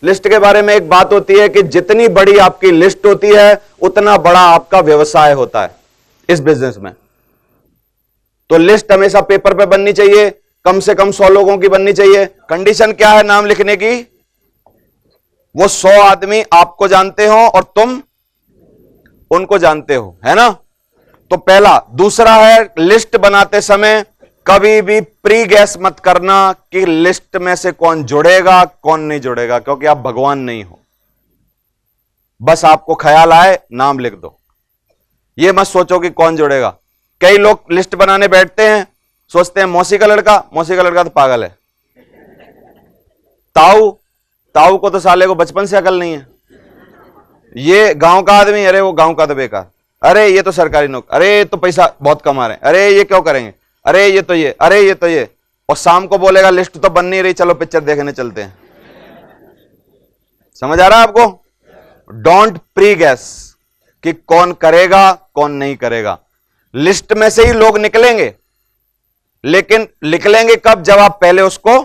List के बारे में एक बात होती है कि जितनी बड़ी आपकी लिस्ट होती है उतना बड़ा आपका व्यवसाय होता है इस बिजनेस में। तो लिस्ट हमेशा पेपर पे बननी चाहिए, कम से कम 100 लोगों की बननी चाहिए। कंडीशन क्या है नाम लिखने की? वो 100 आदमी आपको जानते हो और तुम उनको जानते हो, है ना? तो पहला। दूसरा है, लिस्ट बनाते समय कभी भी प्री गैस मत करना कि लिस्ट में से कौन जुड़ेगा कौन नहीं जुड़ेगा, क्योंकि आप भगवान नहीं हो। बस आपको ख्याल आए नाम लिख दो, ये मत सोचो कि कौन जुड़ेगा। कई लोग लिस्ट बनाने बैठते हैं, सोचते हैं मौसी का लड़का, मौसी का लड़का तो पागल है। ताऊ, ताऊ को तो साले को बचपन से अकल नहीं है। ये गांव का आदमी, अरे वो गांव का तो बेकार, अरे ये तो सरकारी नौकरी, अरे ये तो पैसा बहुत कमा रहे हैं, अरे ये क्यों करेंगे, अरे ये तो ये, अरे ये तो ये। और शाम को बोलेगा लिस्ट तो बन नहीं रही, चलो पिक्चर देखने चलते हैं। समझ आ रहा है आपको? डोंट प्री गैस कि कौन करेगा कौन नहीं करेगा। लिस्ट में से ही लोग निकलेंगे, लेकिन निकलेंगे कब? जब आप पहले उसको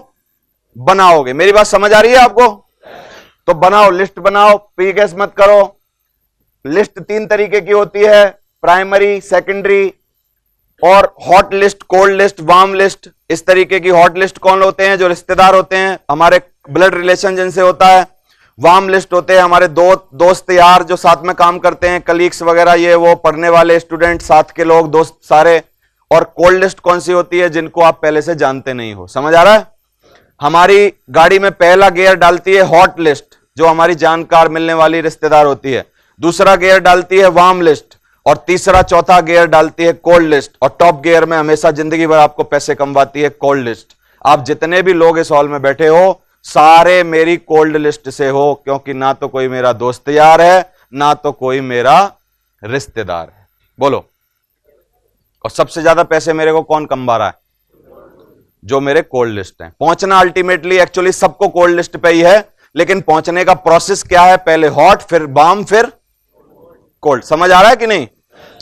बनाओगे। मेरी बात समझ आ रही है आपको? तो बनाओ, लिस्ट बनाओ, प्री गैस मत करो। लिस्ट 3 तरीके की होती है, प्राइमरी, सेकेंडरी और hot list, cold list, warm list. इस तरीके की हॉट लिस्ट कौन होते हैं? जो रिश्तेदार होते हैं, हमारे ब्लड रिलेशन जिनसे होता है। वार्म लिस्ट होते हैं हमारे दोस्त यार जो साथ में काम करते हैं, कलीग्स वगैरह, ये वो पढ़ने वाले स्टूडेंट, साथ के लोग, दोस्त सारे। और कोल्ड लिस्ट कौन सी होती है? जिनको आप पहले से जानते नहीं हो। समझ आ रहा है? हमारी गाड़ी में पहला गियर डालती है हॉट लिस्ट, जो हमारी जानकार मिलने वाली रिश्तेदार होती है। दूसरा गियर डालती है वार्म लिस्ट और तीसरा चौथा गियर डालती है कोल्ड लिस्ट। और टॉप गियर में हमेशा जिंदगी भर आपको पैसे कमवाती है कोल्ड लिस्ट। आप जितने भी लोग इस हॉल में बैठे हो सारे मेरी कोल्ड लिस्ट से हो, क्योंकि ना तो कोई मेरा दोस्त यार है ना तो कोई मेरा रिश्तेदार है। बोलो। और सबसे ज्यादा पैसे मेरे को कौन कमा रहा है? जो मेरे कोल्ड लिस्ट हैं। पहुंचना अल्टीमेटली एक्चुअली सबको कोल्ड लिस्ट पे ही है, लेकिन पहुंचने का प्रोसेस क्या है? पहले हॉट, फिर वार्म, फिर कोल्ड। समझ आ रहा है कि नहीं?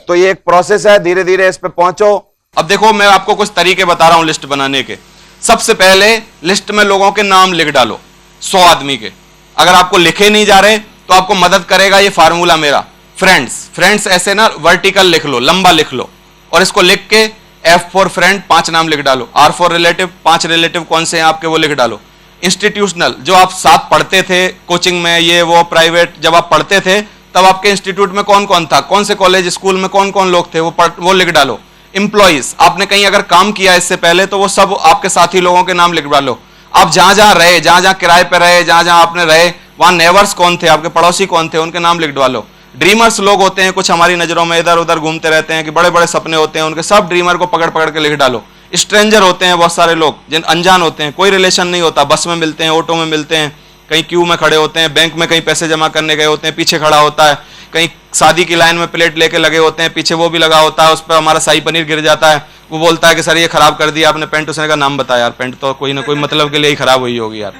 तो ये एक प्रोसेस है, धीरे धीरे इस पे पहुंचो। अब देखो मैं आपको कुछ तरीके बता रहा हूं लिस्ट बनाने के। सबसे पहले लिस्ट में लोगों के नाम लिख डालो, 100 आदमी के। अगर आपको लिखे नहीं जा रहे तो आपको मदद करेगा ये फार्मूला मेरा, फ्रेंड्स ऐसे ना वर्टिकल लिख लो, लंबा लिख लो। और इसको लिख के F फॉर फ्रेंड 5 नाम लिख डालो, R फॉर रिलेटिव 5 रिलेटिव कौन से हैं आपके वो लिख डालो। इंस्टीट्यूशनल, जो आप साथ पढ़ते थे कोचिंग में, ये वो प्राइवेट, जब आप पढ़ते थे तब आपके इंस्टीट्यूट में कौन कौन था, कौन से कॉलेज स्कूल में कौन कौन लोग थे, वो लिख डालो। इंप्लॉइज, आपने कहीं अगर काम किया इससे पहले तो वो सब आपके साथी लोगों के नाम लिख डालो। आप जहां जहां रहे, जहां जहां किराए पे रहे, जहां जहां आपने रहे, वहां नेबर्स कौन थे, आपके पड़ोसी कौन थे, उनके नाम लिख डालो। ड्रीमर्स लोग होते हैं कुछ हमारी नजरों में इधर उधर घूमते रहते हैं कि बड़े बड़े सपने होते हैं उनके, सब ड्रीमर को पकड़ पकड़ के लिख डालो। स्ट्रेंजर होते हैं बहुत सारे लोग जिन अनजान होते हैं, कोई रिलेशन नहीं होता, बस में मिलते हैं, ऑटो में मिलते हैं, कहीं क्यू में खड़े होते हैं, बैंक में कहीं पैसे जमा करने गए होते हैं, पीछे खड़ा होता है, कहीं शादी की लाइन में प्लेट लेके लगे होते हैं, पीछे वो भी लगा होता है, उस पर हमारा शाही पनीर गिर जाता है, वो बोलता है कि सर ये खराब कर दिया आपने पेंट। उसने का नाम बताया, यार पेंट तो कोई ना कोई मतलब के लिए ही खराब हुई होगी यार,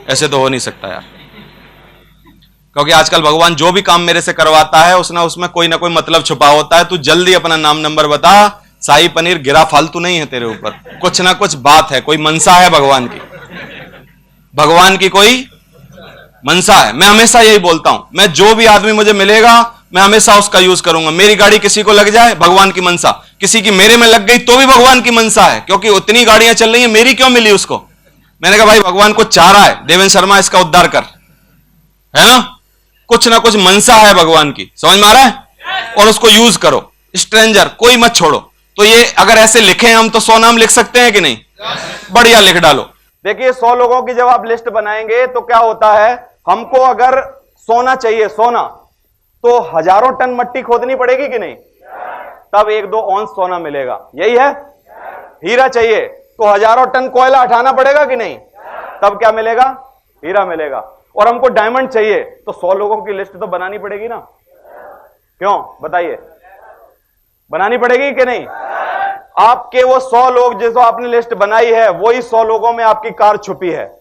ऐसे तो हो नहीं सकता यार। क्योंकि आजकल भगवान जो भी काम मेरे से करवाता है उसमें कोई ना कोई मतलब छुपा होता है। तू जल्दी अपना नाम नंबर बता, शाही पनीर गिरा फालतू नहीं है तेरे ऊपर, कुछ ना कुछ बात है, कोई मनसा है भगवान की, भगवान की कोई मनसा है। मैं हमेशा यही बोलता हूं, मैं जो भी आदमी मुझे मिलेगा मैं हमेशा उसका यूज करूंगा। मेरी गाड़ी किसी को लग जाए भगवान की मनसा, किसी की मेरे में लग गई तो भी भगवान की मनसा है, क्योंकि उतनी गाड़ियां चल रही हैं, मेरी क्यों मिली उसको? मैंने कहा भाई भगवान को चाह रहा है देवेंद्र शर्मा इसका उद्धार कर, है ना? कुछ ना कुछ मनसा है भगवान की, समझ में आ रहा है? और उसको यूज करो। स्ट्रेंजर कोई मत छोड़ो। तो ये अगर ऐसे लिखे हम तो 100 नाम लिख सकते हैं कि नहीं? बढ़िया लिख डालो। देखिए 100 लोगों की जब आप लिस्ट बनाएंगे तो क्या होता है, हमको अगर सोना चाहिए, सोना, तो हजारों टन मिट्टी खोदनी पड़ेगी कि नहीं? तब 1-2 औंस सोना मिलेगा, यही है। हीरा चाहिए तो हजारों टन कोयला उठाना पड़ेगा कि नहीं? तब क्या मिलेगा? हीरा मिलेगा। और हमको डायमंड चाहिए तो 100 लोगों की लिस्ट तो बनानी पड़ेगी ना? क्यों बताइए, बनानी पड़ेगी कि नहीं? आपके वो 100 लोग जिसको आपने लिस्ट बनाई है, वही 100 लोगों में आपकी कार छुपी है,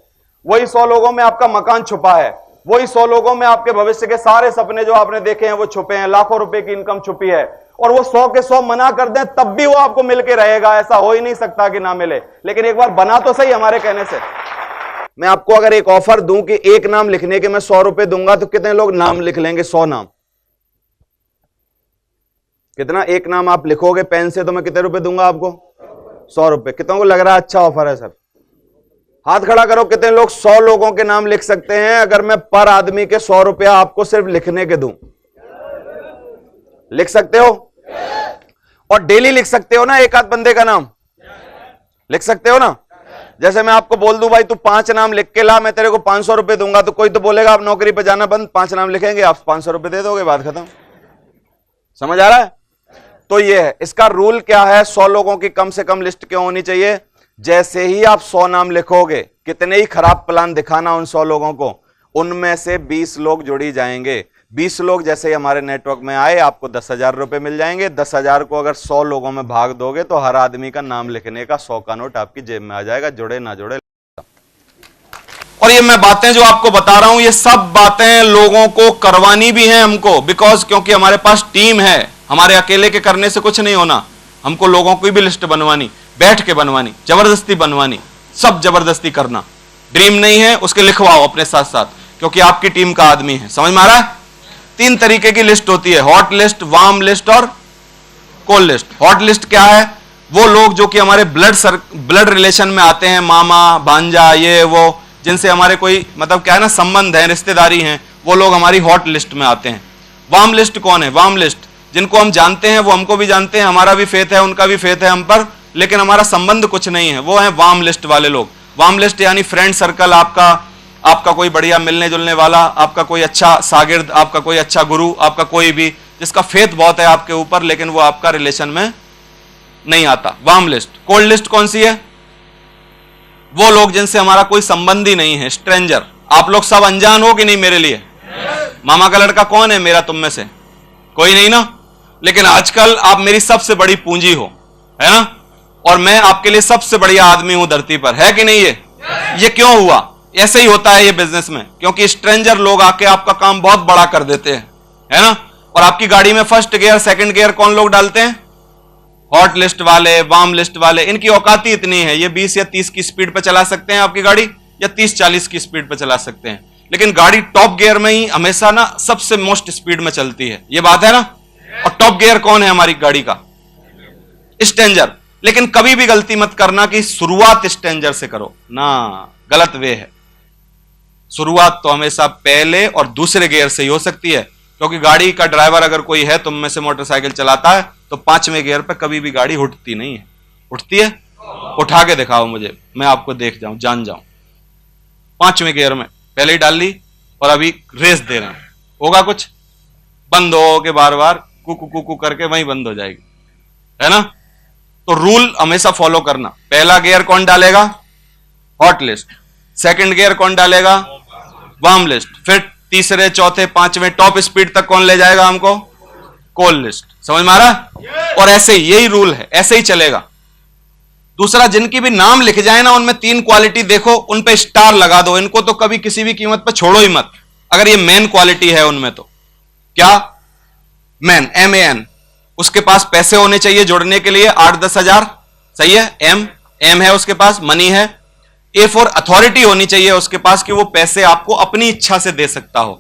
वही 100 लोगों में आपका मकान छुपा है, वही 100 लोगों में आपके भविष्य के सारे सपने जो आपने देखे हैं वो छुपे हैं, लाखों रुपए की इनकम छुपी है। और वो 100 के 100 मना कर दें तब भी वो आपको मिलके रहेगा, ऐसा हो ही नहीं सकता कि ना मिले। लेकिन एक बार बना तो सही हमारे कहने से। मैं आपको अगर एक ऑफर दूं कि एक नाम लिखने के मैं 100 रुपए दूंगा, तो कितने लोग नाम लिख लेंगे? 100 नाम। कितना? एक नाम आप लिखोगे पेन से तो मैं कितने रुपए दूंगा आपको? 100 रुपए। कितनों को लग रहा है अच्छा ऑफर है सर? हाथ खड़ा करो, कितने लोग 100 लोगों के नाम लिख सकते हैं अगर मैं पर आदमी के 100 रुपया आपको सिर्फ लिखने के दूं? लिख सकते हो? और डेली लिख सकते हो ना एक आध बंदे का नाम? लिख सकते हो ना? जैसे मैं आपको बोल दूं भाई तू 5 नाम लिख के ला, मैं तेरे को 500 रुपए दूंगा, तो कोई तो बोलेगा आप नौकरी पे जाना बंद, 5 नाम लिखेंगे आप 500 रुपए दे दोगे, बात खत्म। समझ आ रहा है? तो ये है इसका रूल क्या है, 100 लोगों की कम से कम लिस्ट क्यों होनी चाहिए? जैसे ही आप 100 नाम लिखोगे, कितने ही खराब प्लान दिखाना उन 100 लोगों को, उनमें से 20 लोग जुड़ी जाएंगे। 20 लोग जैसे ही हमारे नेटवर्क में आए, आपको 10,000 रुपए मिल जाएंगे। 10,000 को अगर 100 लोगों में भाग दोगे तो हर आदमी का नाम लिखने का 100 का नोट आपकी जेब में आ जाएगा, जुड़े ना जुड़े। और ये मैं बातें जो आपको बता रहा हूं, ये सब बातें लोगों को करवानी भी हैं हमको, बिकॉज क्योंकि हमारे पास टीम है, हमारे अकेले के करने से कुछ नहीं होना, हमको लोगों की भी लिस्ट बनवानी, बैठ के बनवानी, जबरदस्ती बनवानी, सब जबरदस्ती करना। ड्रीम नहीं है उसके लिखवाओ अपने साथ साथ, क्योंकि आपकी टीम का आदमी है। समझ में आ रहा है? 3 तरीके की लिस्ट होती है, हॉट लिस्ट, वार्म लिस्ट और कोल्ड लिस्ट। हॉट लिस्ट क्या है? वो लोग जो कि हमारे ब्लड रिलेशन में आते हैं, मामा भांजा ये वो, जिनसे हमारे कोई मतलब क्या है ना संबंध है, रिश्तेदारी हैं, वो लोग हमारी हॉट लिस्ट में आते हैं। वार्म लिस्ट कौन है? वार्म लिस्ट जिनको हम जानते हैं, वो हमको भी जानते हैं, हमारा भी फेथ है, उनका भी फेथ है हम पर, लेकिन हमारा संबंध कुछ नहीं है, वो है वार्म लिस्ट वाले लोग। वार्म लिस्ट यानी फ्रेंड सर्कल आपका कोई बढ़िया मिलने जुलने वाला, आपका कोई अच्छा शागिर्द, आपका कोई अच्छा गुरु, आपका कोई भी जिसका फेथ बहुत है आपके ऊपर, लेकिन वो आपका रिलेशन में नहीं आता, वार्म लिस्ट। कोल्ड लिस्ट कौन सी है? वो लोग जिनसे हमारा कोई संबंध ही नहीं है, स्ट्रेंजर। आप लोग सब अनजान हो कि नहीं मेरे लिए? मामा का लड़का कौन है मेरा तुम में से? कोई नहीं ना? लेकिन आजकल आप मेरी सबसे बड़ी पूंजी हो, है ना? और मैं आपके लिए सबसे बढ़िया आदमी हूं धरती पर, है कि नहीं? ये क्यों हुआ? ऐसे ही होता है ये बिजनेस में, क्योंकि स्ट्रेंजर लोग आके आपका काम बहुत बड़ा कर देते हैं, है ना? और आपकी गाड़ी में फर्स्ट गियर सेकंड गियर कौन लोग डालते हैं? हॉट लिस्ट वाले, वार्म लिस्ट वाले। इनकी औकात ही इतनी है, ये 20 या 30 की स्पीड पे चला सकते हैं आपकी गाड़ी, या 30-40 की स्पीड पे चला सकते हैं, लेकिन गाड़ी टॉप गियर में ही हमेशा ना सबसे मोस्ट स्पीड में चलती है, ये बात है ना? और टॉप गियर कौन है हमारी गाड़ी का? स्ट्रेंजर। लेकिन कभी भी गलती मत करना कि शुरुआत स्ट्रेंजर से करो ना, गलत वे है। शुरुआत तो हमेशा पहले और दूसरे गियर से ही हो सकती है, क्योंकि गाड़ी का ड्राइवर अगर कोई है तुम में से मोटरसाइकिल चलाता है, तो 5वें गियर पे कभी भी गाड़ी उठती नहीं है। उठती है? उठा के दिखाओ मुझे, मैं आपको देख जाऊं, जान जाऊं। 5वें गियर में पहले ही डाल ली और अभी रेस दे रहे हैं, होगा कुछ? बंद हो के बार बार कुकू कुकू करके वहीं बंद हो जाएगी, है ना? तो रूल हमेशा फॉलो करना। पहला गियर कौन डालेगा? Hot list. सेकंड गियर कौन डालेगा? Warm list. फिर तीसरे चौथे 5वें टॉप स्पीड तक कौन ले जाएगा हमको? Cold list. समझ में आ रहा? और ऐसे यही रूल है, ऐसे ही चलेगा। दूसरा, जिनकी भी नाम लिख जाए ना, उनमें 3 क्वालिटी देखो, उन पे स्टार लगा दो। इनको तो कभी किसी भी कीमत पर छोड़ो ही मत, अगर ये मेन क्वालिटी है उनमें। तो क्या? Man, MAN। उसके पास पैसे होने चाहिए जुड़ने के लिए 8-10 हजार, सही है? एम है उसके पास, मनी है। A फॉर अथॉरिटी होनी चाहिए उसके पास, कि वो पैसे आपको अपनी इच्छा से दे सकता हो,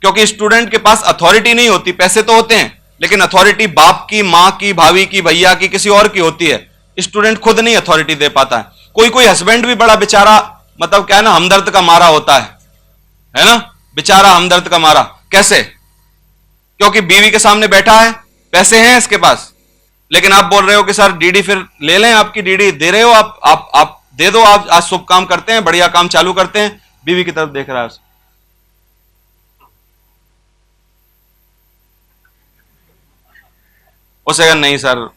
क्योंकि स्टूडेंट के पास अथॉरिटी नहीं होती, पैसे तो होते हैं, लेकिन अथॉरिटी बाप की, मां की, भाभी की, भैया की, किसी और की होती है। स्टूडेंट खुद नहीं अथॉरिटी दे पाता है। कोई हस्बैंड भी बड़ा बेचारा, मतलब क्या है ना, हमदर्द का मारा होता है ना? बेचारा हमदर्द का मारा। कैसे? क्योंकि बीवी के सामने बैठा है, पैसे हैं इसके पास, लेकिन आप बोल रहे हो कि सर डीडी फिर ले लें, आपकी डीडी दे रहे हो आप दे दो, आप आज शुभ काम करते हैं, बढ़िया काम चालू करते हैं, बीवी की तरफ देख रहा है उसे अगर नहीं सर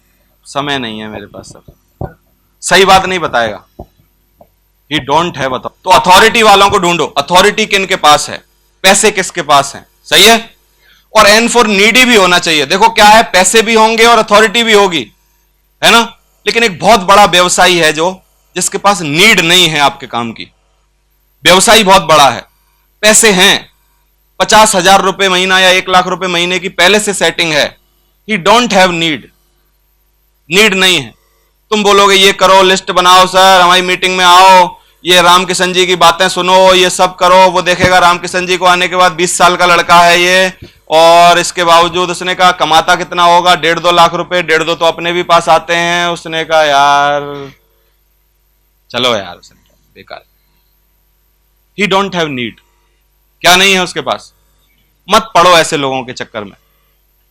समय नहीं है मेरे पास, सर सही बात नहीं बताएगा, ही डोंट हैव अथॉरिटी। तो अथॉरिटी वालों को ढूंढो, अथॉरिटी किन के पास है, पैसे किसके पास है, सही है? और एन फॉर नीडी भी होना चाहिए। देखो क्या है, पैसे भी होंगे और अथॉरिटी भी होगी, है ना? लेकिन एक बहुत बड़ा व्यवसायी है जो जिसके पास नीड नहीं है आपके काम की। व्यवसायी बहुत बड़ा है, पैसे हैं, 50,000 रुपए महीना या 1 लाख रुपए महीने की पहले से सेटिंग है। ही डोंट हैव नीड नहीं है। तुम बोलोगे ये करो, लिस्ट बनाओ सर, हमारी मीटिंग में आओ, ये रामकिशन जी की बातें सुनो, ये सब करो। वो देखेगा रामकिशन जी को आने के बाद 20 साल का लड़का है ये, और इसके बावजूद उसने कहा कमाता कितना होगा, 1.5-2 लाख रुपए, 1.5-2 तो अपने भी पास आते हैं। उसने कहा यार चलो यार, उसने कहा बेकार, ही डोंट हैव नीड। क्या नहीं है उसके पास? मत पड़ो ऐसे लोगों के चक्कर में।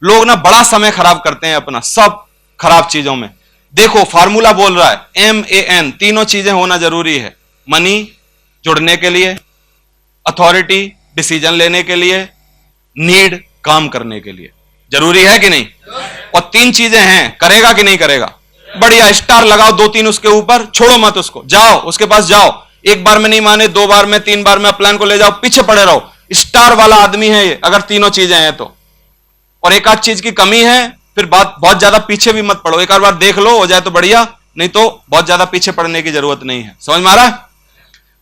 लोग ना बड़ा समय खराब करते हैं अपना, सब खराब चीजों में। देखो फार्मूला बोल रहा है MAN, तीनों चीजें होना जरूरी है। मनी जुड़ने के लिए, अथॉरिटी डिसीजन लेने के लिए, नीड काम करने के लिए। जरूरी है कि नहीं? और 3 चीजें हैं, करेगा कि नहीं करेगा? बढ़िया, स्टार लगाओ 2-3 उसके ऊपर, छोड़ो मत उसको, जाओ उसके पास जाओ। एक बार में नहीं माने, 2 बार में, 3 बार में अपलाइन को ले जाओ, पीछे पड़े रहो। स्टार वाला आदमी है ये, अगर तीनों चीजें हैं तो। और एक आध चीज की कमी है, फिर बात बहुत ज्यादा पीछे भी मत पड़ो। एक बार देख लो, हो जाए तो बढ़िया, नहीं तो बहुत ज्यादा पीछे पड़ने की जरूरत नहीं है। समझ में आ रहा है?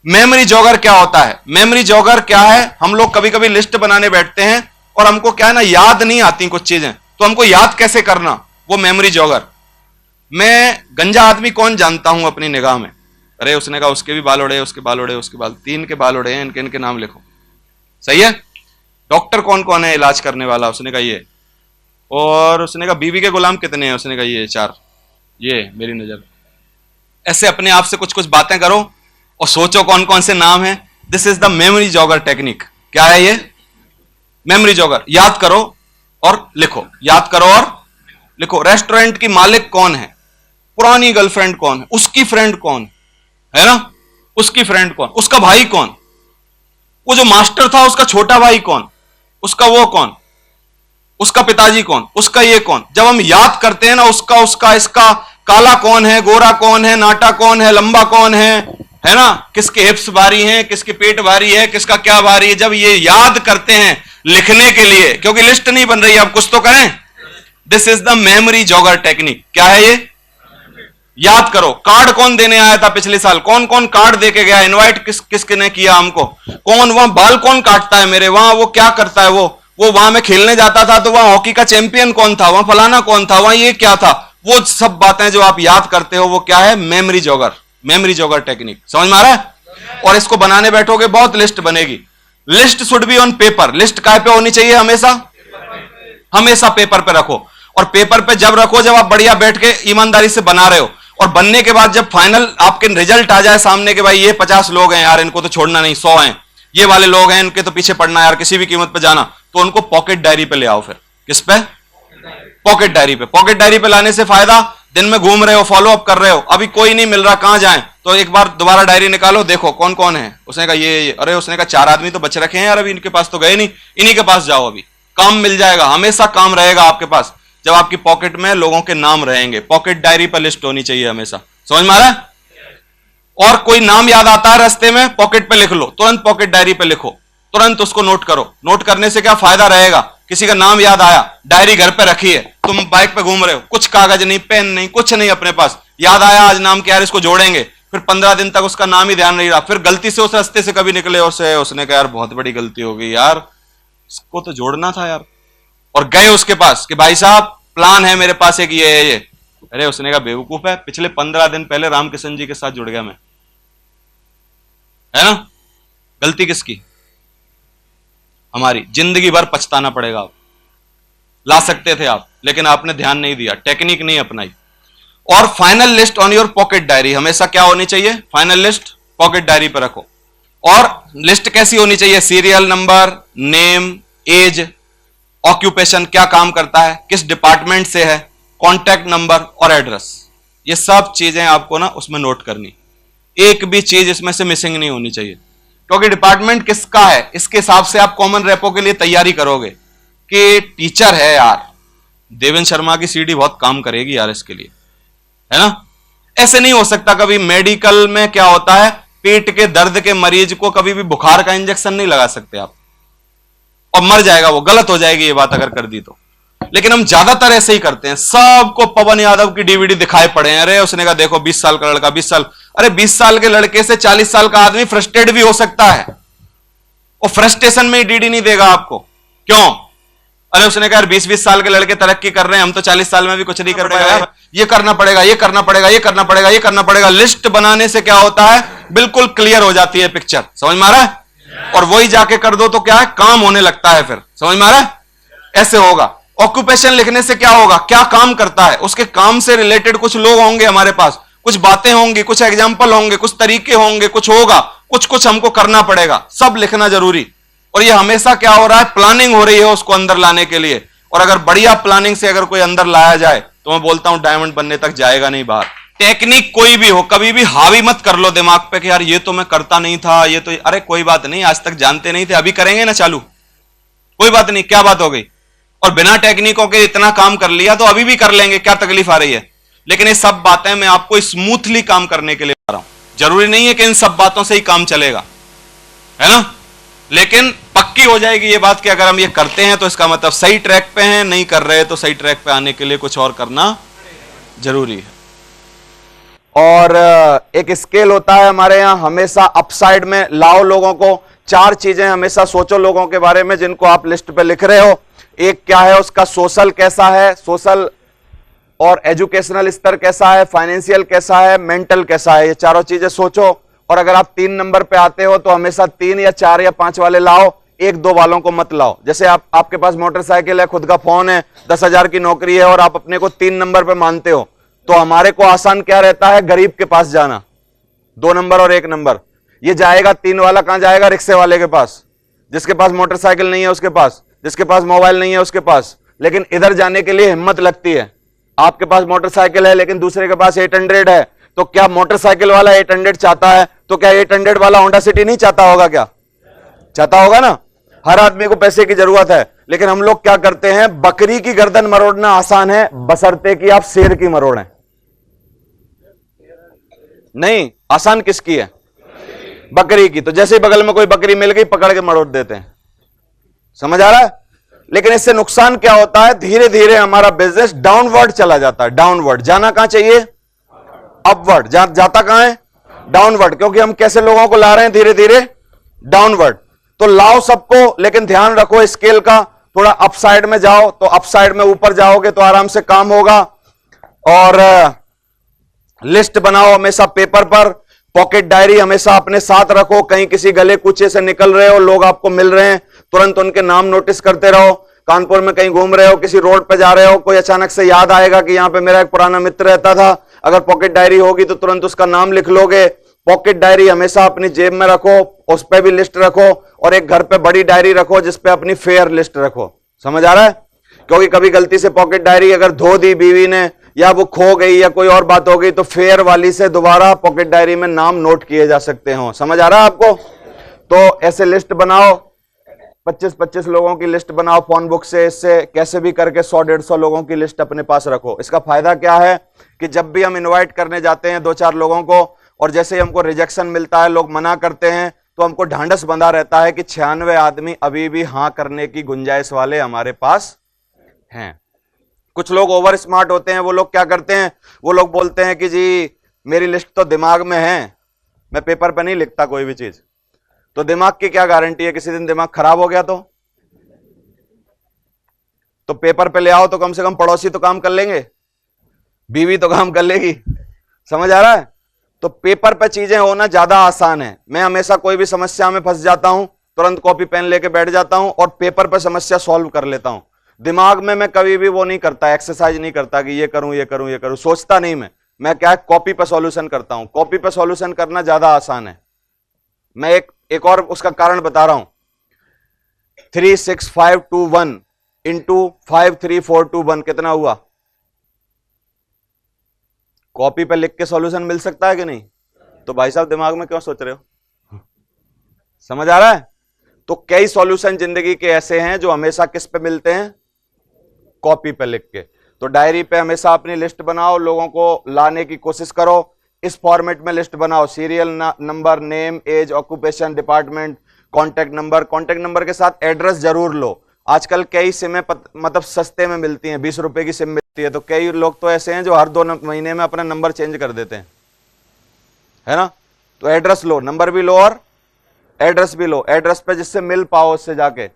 मेमोरी जॉगर क्या होता है? मेमोरी जॉगर क्या है? हम लोग कभी कभी लिस्ट बनाने बैठते हैं और हमको क्या है ना, याद नहीं आती कुछ चीजें, तो हमको याद कैसे करना, वो मेमोरी जॉगर। मैं गंजा आदमी कौन जानता हूं अपनी निगाह में? अरे उसने कहा उसके भी बाल उड़े, उसके बाल उड़े, उसके बाल, 3 के बाल उड़े हैं, इनके इनके नाम लिखो। सही है? डॉक्टर कौन कौन है इलाज करने वाला? उसने कहा ये। और उसने कहा बीवी के गुलाम कितने हैं? उसने कहा ये 4, ये मेरी नजर। ऐसे अपने आप से कुछ कुछ बातें करो और सोचो कौन कौन से नाम हैं। This is the memory jogger technique. क्या है ये? Memory jogger. याद करो और लिखो, याद करो और लिखो। रेस्टोरेंट की मालिक कौन है? पुरानी गर्लफ्रेंड कौन है? उसकी फ्रेंड कौन है ना? उसकी फ्रेंड कौन? उसका भाई कौन? वो जो मास्टर था उसका छोटा भाई कौन? उसका वो कौन? उसका पिताजी कौन? उसका ये कौन? जब हम याद करते हैं ना, उसका उसका इसका, काला कौन है, गोरा कौन है, नाटा कौन है, लंबा कौन है ना? किसके हिप्स भारी हैं, किसके पेट भारी है, किसका क्या भारी है, जब ये याद करते हैं लिखने के लिए, क्योंकि लिस्ट नहीं बन रही, आप कुछ तो करें। This is the memory jogger technique. क्या है ये? याद करो। कार्ड कौन देने आया था पिछले साल? कौन कौन कार्ड देके गया? इनवाइट किसने किया हमको? कौन वहां बाल कौन काटता है मेरे? वहां वो क्या करता है? वो वहां में खेलने जाता था तो वहां हॉकी का चैंपियन कौन था? वहां फलाना कौन था? वहां ये क्या था? वो सब बातें जो आप याद करते हो, वो क्या है? Memory jogger. Memory jogger technique. समझ में आ रहा है? और इसको बनाने बैठोगे बहुत लिस्ट बनेगी। List should be on paper. List काय पे होनी चाहिए? हमेशा हमेशा पेपर पे रखो। और पेपर पे जब रखो, जब आप बढ़िया बैठ के ईमानदारी से बना रहे हो, और बनने के बाद जब फाइनल आपके रिजल्ट आ जाए सामने के, भाई ये 50 लोग हैं यार, इनको तो छोड़ना नहीं, 100 हैं, ये वाले लोग हैं, इनके तो पीछे पड़ना यार, किसी भी कीमत पे जाना, तो उनको पॉकेट डायरी पे ले आओ। फिर किस पे? पॉकेट डायरी पे। पॉकेट डायरी पे लाने से फायदा, दिन में घूम रहे हो, फॉलो अप कर रहे हो, अभी कोई नहीं मिल रहा, कहां जाएं, तो एक बार दोबारा डायरी निकालो, देखो कौन कौन है। उसने कहा ये। अरे उसने कहा 4 आदमी तो बच रखे हैं यार, अभी इनके पास तो गए नहीं, इन्हीं के पास जाओ, अभी काम मिल जाएगा। हमेशा काम रहेगा आपके पास जब आपकी पॉकेट में लोगों के नाम रहेंगे। पॉकेट डायरी पर लिस्ट होनी चाहिए हमेशा। समझ में आ रहा है? और कोई नाम याद आता है रास्ते में, पॉकेट पे लिख लो, तुरंत पॉकेट डायरी पे लिखो, तुरंत उसको नोट करो। नोट करने से क्या फायदा रहेगा? किसी का नाम याद आया, डायरी घर पे रखी है, तुम बाइक पे घूम रहे हो, कुछ कागज नहीं, पेन नहीं, कुछ नहीं अपने पास, याद आया आज नाम के यार इसको जोड़ेंगे, फिर 15 दिन तक उसका नाम ही ध्यान नहीं रहा, फिर गलती से उस रास्ते से कभी निकले, उसने कहा यार बहुत बड़ी गलती हो गई यार, इसको तो जोड़ना था यार, और गए उसके पास कि भाई साहब प्लान है मेरे पास एक ये। अरे उसने कहा बेवकूफ है, पिछले 15 दिन पहले रामकिशन जी के साथ जुड़ गया मैं, है ना? गलती किसकी? हमारी। जिंदगी भर पछताना पड़ेगा। आप ला सकते थे आप, लेकिन आपने ध्यान नहीं दिया, टेक्निक नहीं अपनाई। और final list on your pocket diary. हमेशा क्या होनी चाहिए? फाइनल लिस्ट पॉकेट डायरी पर रखो। और लिस्ट कैसी होनी चाहिए? Serial number, name, age, occupation, क्या काम करता है, किस डिपार्टमेंट से है, कॉन्टैक्ट नंबर और एड्रेस। ये सब चीजें आपको ना उसमें नोट करनी। एक भी चीज इसमें से मिसिंग नहीं होनी चाहिए, क्योंकि डिपार्टमेंट किसका है इसके हिसाब से आप कॉमन रेपो के लिए तैयारी करोगे कि टीचर है यार, देवेंद्र शर्मा की सीडी बहुत काम करेगी यार इसके लिए, है ना? ऐसे नहीं हो सकता। कभी मेडिकल में क्या होता है, पेट के दर्द के मरीज को कभी भी बुखार का इंजेक्शन नहीं लगा सकते आप, और मर जाएगा वो, गलत हो जाएगी ये बात अगर कर दी तो। लेकिन हम ज्यादातर ऐसे ही करते हैं। सबको पवन यादव की डीवीडी दिखाए पड़े हैं। अरे उसने कहा देखो 20 साल का लड़का, 20 साल, अरे 20 साल के लड़के से 40 साल का आदमी फ्रस्ट्रेट भी हो सकता है, और फ्रस्ट्रेशन में ही डीडी नहीं देगा आपको। क्यों? अरे उसने कहा 20-20 साल के लड़के तरक्की कर रहे हैं, हम तो 40 साल में भी कुछ नहीं कर पाएगा, ये करना पड़ेगा, ये करना पड़ेगा, ये करना पड़ेगा, ये करना पड़ेगा। लिस्ट बनाने से क्या होता है? बिल्कुल क्लियर हो जाती है पिक्चर। समझ में आ रहा है? और वही जाके कर दो तो क्या है, काम होने लगता है फिर। समझ में आ रहा है? ऐसे होगा। ऑक्यूपेशन लिखने से क्या होगा, क्या काम करता है, उसके काम से रिलेटेड कुछ लोग होंगे हमारे पास, कुछ बातें होंगी, कुछ एग्जाम्पल होंगे, कुछ तरीके होंगे, कुछ होगा, कुछ कुछ हमको करना पड़ेगा, सब लिखना जरूरी। और ये हमेशा क्या हो रहा है, प्लानिंग हो रही है उसको अंदर लाने के लिए। और अगर बढ़िया प्लानिंग से अगर कोई अंदर लाया जाए तो मैं बोलता हूं डायमंड बनने तक जाएगा नहीं बाहर। टेक्निक कोई भी हो, कभी भी हावी मत कर लो दिमाग पे कि यार ये तो मैं करता नहीं था, ये तो, अरे कोई बात नहीं, आज तक जानते नहीं थे, अभी करेंगे ना चालू, कोई बात नहीं, क्या बात हो गई। और बिना टेक्निकों के इतना काम कर लिया तो अभी भी कर लेंगे, क्या तकलीफ आ रही है। लेकिन ये सब बातें मैं आपको स्मूथली काम करने के लिए बता रहा हूं। जरूरी नहीं है कि इन सब बातों से ही काम चलेगा, है ना, लेकिन पक्की हो जाएगी ये बात कि अगर हम ये करते हैं तो इसका मतलब सही ट्रैक पे हैं, नहीं कर रहे तो सही ट्रैक पे आने के लिए कुछ और करना जरूरी है। और एक स्केल होता है हमारे यहां, हमेशा अपसाइड में लाओ लोगों को। 4 चीजें हमेशा सोचो लोगों के बारे में जिनको आप लिस्ट पे लिख रहे हो। एक क्या है, उसका सोशल कैसा है, सोशल और एजुकेशनल स्तर कैसा है, फाइनेंशियल कैसा है, मेंटल कैसा है, ये चारों चीजें सोचो। और अगर आप 3 नंबर पे आते हो तो हमेशा 3 या 4 या 5 वाले लाओ, 1-2 वालों को मत लाओ। जैसे आपके पास मोटरसाइकिल है, खुद का फोन है, 10,000 की नौकरी है और आप अपने को 3 नंबर पे मानते हो, तो हमारे को आसान क्या रहता है, गरीब के पास जाना, 2 नंबर और 1 नंबर। ये जाएगा 3 वाला कहां जाएगा, रिक्शे वाले के पास, जिसके पास मोटरसाइकिल नहीं है उसके पास, जिसके पास मोबाइल नहीं है उसके पास। लेकिन इधर जाने के लिए हिम्मत लगती है। आपके पास मोटरसाइकिल है लेकिन दूसरे के पास 800 है, तो क्या मोटरसाइकिल वाला 800 चाहता है तो क्या 800 वाला होंडा सिटी नहीं चाहता होगा? क्या चाहता होगा ना। हर आदमी को पैसे की जरूरत है, लेकिन हम लोग क्या करते हैं, बकरी की गर्दन मरोड़ना आसान है बशर्ते कि आप शेर की मरोड़ें। नहीं, आसान किसकी है, बकरी की। तो जैसे ही बगल में कोई बकरी मिल गई पकड़ के मरोड़ देते हैं। समझ आ रहा है? लेकिन इससे नुकसान क्या होता है, धीरे धीरे हमारा बिजनेस डाउनवर्ड चला जाता है। डाउनवर्ड जाना कहां चाहिए, अपवर्ड। जाता कहां है, डाउनवर्ड, क्योंकि हम कैसे लोगों को ला रहे हैं, धीरे धीरे डाउनवर्ड। तो लाओ सबको, लेकिन ध्यान रखो स्केल का, थोड़ा अपसाइड में जाओ, तो अपसाइड में ऊपर जाओगे तो आराम से काम होगा। और लिस्ट बनाओ हमेशा पेपर पर। पॉकेट डायरी हमेशा अपने साथ रखो, कहीं किसी गले कूचे से निकल रहे हो, लोग आपको मिल रहे हैं, तुरंत उनके नाम नोटिस करते रहो। कानपुर में कहीं घूम रहे हो, किसी रोड पे जा रहे हो, कोई अचानक से याद आएगा कि यहां पे मेरा एक पुराना मित्र रहता था, अगर पॉकेट डायरी होगी तो तुरंत उसका नाम लिख लोगे। पॉकेट डायरी हमेशा अपनी जेब में रखो, उस पर भी लिस्ट रखो। और एक घर पे बड़ी डायरी रखो जिसपे अपनी फेयर लिस्ट रखो। समझ आ रहा है? क्योंकि कभी गलती से पॉकेट डायरी अगर धो दी बीवी ने, या वो खो गई, या कोई और बात हो गई, तो फेयर वाली से दोबारा पॉकेट डायरी में नाम नोट किए जा सकते हो। समझ आ रहा है आपको? तो ऐसे लिस्ट बनाओ, 25-25 लोगों की लिस्ट बनाओ फोन बुक से। इससे कैसे भी करके 100-150 लोगों की लिस्ट अपने पास रखो। इसका फायदा क्या है कि जब भी हम इनवाइट करने जाते हैं 2-4 लोगों को, और जैसे ही हमको रिजेक्शन मिलता है, लोग मना करते हैं, तो हमको ढांढस बंधा रहता है कि 96 आदमी अभी भी हां करने की गुंजाइश वाले हमारे पास हैं। कुछ लोग ओवर स्मार्ट होते हैं, वो लोग क्या करते हैं, वो लोग बोलते हैं कि जी मेरी लिस्ट तो दिमाग में है, मैं पेपर पे नहीं लिखता कोई भी चीज। तो दिमाग की क्या गारंटी है, किसी दिन दिमाग खराब हो गया तो पेपर पे ले आओ, तो कम से कम पड़ोसी तो काम कर लेंगे, बीवी तो काम कर लेगी। समझ आ रहा है? तो पेपर पे चीजें होना ज्यादा आसान है। मैं हमेशा कोई भी समस्या में फंस जाता हूं, तुरंत कॉपी पेन लेके बैठ जाता हूं और पेपर पे समस्या सॉल्व कर लेता हूं। दिमाग में मैं कभी भी वो नहीं करता, एक्सरसाइज नहीं करता कि ये करूं ये करूं ये करूं, सोचता नहीं। मैं क्या है, कॉपी पे सॉल्यूशन करता हूं। कॉपी पे सॉल्यूशन करना ज्यादा आसान है। मैं एक और उसका कारण बता रहा हूं। 36521 इंटू 53421 कितना हुआ? कॉपी पे लिख के सॉल्यूशन मिल सकता है कि नहीं? तो भाई साहब दिमाग में क्यों सोच रहे हो? समझ आ रहा है? तो कई सॉल्यूशन जिंदगी के ऐसे हैं जो हमेशा किस पे मिलते हैं, कॉपी पे लिख के। तो डायरी पे हमेशा अपनी लिस्ट बनाओ, लोगों को लाने की कोशिश करो। इस फॉर्मेट में लिस्ट बनाओ, serial number, name, age, occupation, department, contact number. Contact number के साथ एड्रेस जरूर लो। आजकल कई सिमें मतलब सस्ते में मिलती हैं, 20 रुपए की सिम मिलती है। तो कई लोग तो ऐसे हैं जो हर 2 महीने में अपना नंबर चेंज कर देते हैं, है ना। तो एड्रेस लो, नंबर भी लो और एड्रेस भी लो। एड्रेस पे जिससे मिल पाओ उससे जाके,